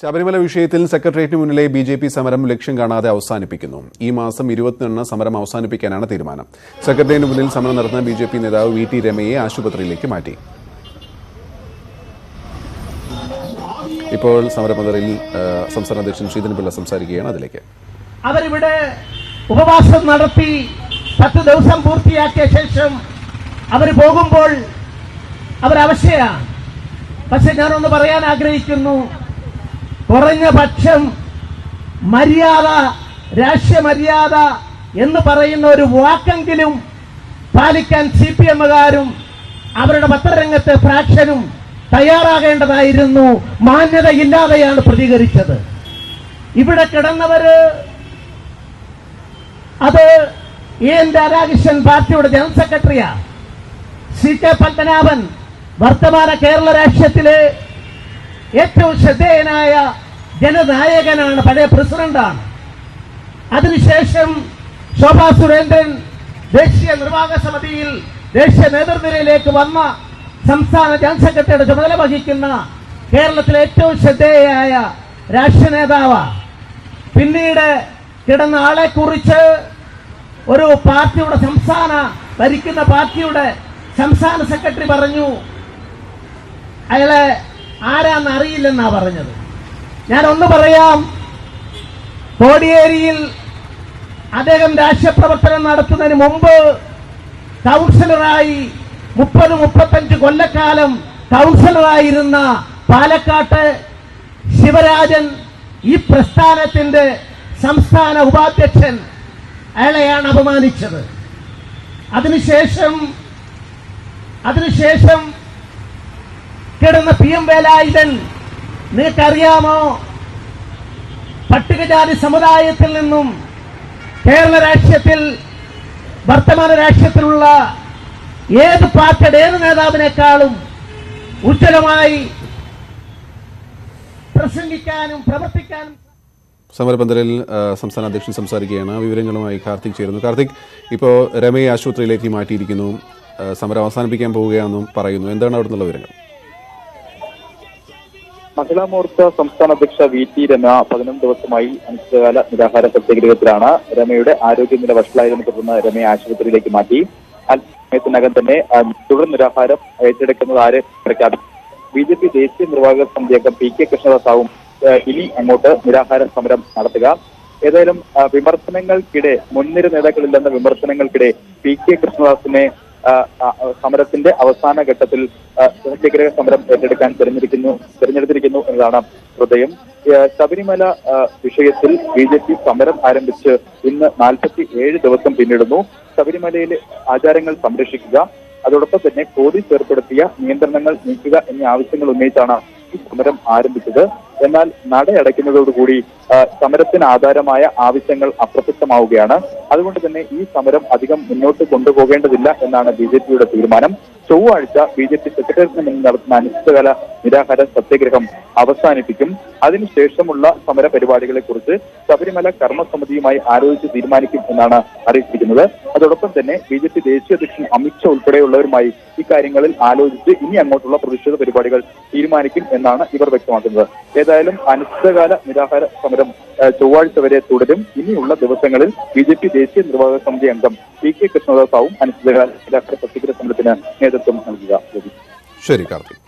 ശബരിമല വിഷയത്തിൽ സെക്രട്ടേറിയറ്റിന് മുന്നിലെ ബിജെപി സമരം ലക്ഷ്യം കാണാതെ അവസാനിപ്പിക്കുന്നു. ഈ മാസം 21 സമരം അവസാനിപ്പിക്കാനാണ് തീരുമാനം. സെക്രട്ടേറിയറ്റിന് മുന്നിൽ സമരം നടത്തുന്ന ബിജെപി നേതാവ് വി ടി രമയെ ആശുപത്രിയിലേക്ക് മാറ്റി. ഇപ്പോൾ സമരപന്തലിൽ സംസ്ഥാന അധ്യക്ഷൻ ശ്രീധരൻപിള്ള സംസാരിക്കുകയാണ്. അതിലേക്ക് അവരിവിടെ ഉപവാസം നടത്തി 10 ദിവസം പൂർത്തിയാക്കിയ ശേഷം അവർ പോകുമ്പോൾ അവരവശയാണ്. പക്ഷെ ഞാനൊന്ന് പറയാൻ ആഗ്രഹിക്കുന്നു. കുറഞ്ഞ പക്ഷം മര്യാദ, രാഷ്ട്രീയ മര്യാദ എന്ന് പറയുന്ന ഒരു വാക്കെങ്കിലും പാലിക്കാൻ CPM-കാരും അവരുടെ പത്രരംഗത്തെ ഫ്രാക്ഷനും തയ്യാറാകേണ്ടതായിരുന്നു. മാന്യതയില്ലാതെയാണ് പ്രതികരിച്ചത്. ഇവിടെ കിടന്നവര് അത് EN രാധാകൃഷ്ണൻ പാർട്ടിയുടെ ജനറൽ സെക്രട്ടറിയാണ്. CK പത്മനാഭൻ വർത്തമാന കേരള രാഷ്ട്രീയത്തിലെ ഏറ്റവും ശ്രദ്ധേയനായ ജനനായകനാണ്, പഴയ പ്രസിഡന്റാണ്. അതിനുശേഷം ശോഭാ സുരേന്ദ്രൻ ദേശീയ നിർവാഹക സമിതിയിൽ ദേശീയ നേതൃനിരയിലേക്ക് വന്ന സംസ്ഥാന ജനറൽ സെക്രട്ടറിയുടെ ചുമതല വഹിക്കുന്ന കേരളത്തിലെ ഏറ്റവും ശ്രദ്ധേയയായ രാഷ്ട്രീയ നേതാവാണ്. പിന്നീട് കിടന്ന ആളെ കുറിച്ച് ഒരു പാർട്ടിയുടെ ഭരിക്കുന്ന പാർട്ടിയുടെ സംസ്ഥാന സെക്രട്ടറി പറഞ്ഞു അയാളെ ആരാന്ന് അറിയില്ലെന്നാ പറഞ്ഞത്. ഞാൻ ഒന്ന് പറയാം. കോടിയേരിയിൽ അദ്ദേഹം രാഷ്ട്രീയ പ്രവർത്തനം നടത്തുന്നതിന് മുമ്പ് കൗൺസിലറായി 30-35 കൊല്ലക്കാലം കൗൺസിലറായിരുന്ന പാലക്കാട്ട് ശിവരാജൻ, ഈ പ്രസ്ഥാനത്തിന്റെ സംസ്ഥാന ഉപാധ്യക്ഷൻ, അയാളെയാണ് അപമാനിച്ചത്. അതിനുശേഷം കിടന്ന PM വേലായുധൻ, നിങ്ങൾക്കറിയാമോ, പട്ടികജാതി സമുദായത്തിൽ നിന്നും കേരള രാഷ്ട്രീയത്തിൽ, വർത്തമാന രാഷ്ട്രീയത്തിലുള്ള ഏത് പാർട്ടിയുടെ ഏത് നേതാവിനേക്കാളും ഉജ്ജ്വലമായി പ്രസംഗിക്കാനും പ്രവർത്തിക്കാനും. സമരപന്തലിൽ സംസ്ഥാന അധ്യക്ഷൻ സംസാരിക്കുകയാണ്. വിവരങ്ങളുമായി കാർത്തിക് ചേരുന്നു. കാർത്തിക്, ഇപ്പോൾ രമയെ ആശുപത്രിയിലേക്ക് മാറ്റിയിരിക്കുന്നു. സമരം അവസാനിപ്പിക്കാൻ പോവുകയാണെന്നും പറയുന്നു. എന്താണ് അവിടെ നിന്നുള്ള വിവരങ്ങൾ? മഹിളാ മോർച്ച സംസ്ഥാന അധ്യക്ഷ വി ടി രമ 11 ദിവസമായി അനിശ്ചിതകാല നിരാഹാര സത്യാഗ്രഹത്തിലാണ്. രമയുടെ ആരോഗ്യനില വഷളായതിനെ തുടർന്ന് രമയെ ആശുപത്രിയിലേക്ക് മാറ്റി. അല്പസമയത്തിനകം തന്നെ തുടർ നിരാഹാരം ഏറ്റെടുക്കുന്നതാര് പ്രഖ്യാപിച്ചു. BJP ദേശീയ നിർവാഹക സമിതി അംഗം PK കൃഷ്ണദാസാവും ഇനി അങ്ങോട്ട് നിരാഹാര സമരം നടത്തുക. ഏതായാലും വിമർശനങ്ങൾക്കിടെ, മുൻനിര നേതാക്കളില്ലെന്ന വിമർശനങ്ങൾക്കിടെ PK കൃഷ്ണദാസിനെ സമരത്തിന്റെ അവസാന ഘട്ടത്തിൽ സത്യാഗ്രഹ സമരം ഏറ്റെടുക്കാൻ തിരഞ്ഞെടുത്തിരിക്കുന്നു എന്നതാണ് ഹൃദയം. ശബരിമല വിഷയത്തിൽ BJP സമരം ആരംഭിച്ച് ഇന്ന് 47 ദിവസം പിന്നിടുന്നു. ശബരിമലയിലെ ആചാരങ്ങൾ സംരക്ഷിക്കുക, അതോടൊപ്പം തന്നെ പോലീസ് ഏർപ്പെടുത്തിയ നിയന്ത്രണങ്ങൾ നീക്കുക എന്നീ ആവശ്യങ്ങൾ ഉന്നയിച്ചാണ് ഈ സമരം ആരംഭിച്ചത്. എന്നാൽ നടയടയ്ക്കുന്നതോടുകൂടി സമരത്തിന് ആധാരമായ ആവശ്യങ്ങൾ അപ്രസക്തമാവുകയാണ്. അതുകൊണ്ട് തന്നെ ഈ സമരം അധികം മുന്നോട്ട് കൊണ്ടുപോകേണ്ടതില്ല എന്നാണ് BJPയുടെ തീരുമാനം. ചൊവ്വാഴ്ച BJP സെക്രട്ടേറിയറ്റിന് മുന്നിൽ നടത്തുന്ന അനിശ്ചിതകാല നിരാഹാര സത്യാഗ്രഹം അവസാനിപ്പിക്കും. അതിനുശേഷമുള്ള സമര പരിപാടികളെ കുറിച്ച് ശബരിമല കർമ്മസമിതിയുമായി ആലോചിച്ച് തീരുമാനിക്കും എന്നാണ് അറിയിച്ചിരിക്കുന്നത്. അതോടൊപ്പം തന്നെ BJP ദേശീയ അധ്യക്ഷൻ അമിത്ഷാ ഉൾപ്പെടെയുള്ളവരുമായി ഇക്കാര്യങ്ങളിൽ ആലോചിച്ച് ഇനി അങ്ങോട്ടുള്ള പ്രതിഷേധ പരിപാടികൾ തീരുമാനിക്കും എന്നാണ് ഇവർ വ്യക്തമാക്കുന്നത്. ഏതായാലും അനിശ്ചിതകാല നിരാഹാര സമരം ചൊവ്വാഴ്ച വരെ തുടരും. ഇനിയുള്ള ദിവസങ്ങളിൽ BJP ദേശീയ നിർവാഹക സമിതി അംഗം PK കൃഷ്ണദാസാവും അനിശ്ചിതകാല നിരാഹാര സത്യാഗ്രഹ സമരത്തിന് നേതൃത്വം നൽകുക. ശരി കാർത്തിക്.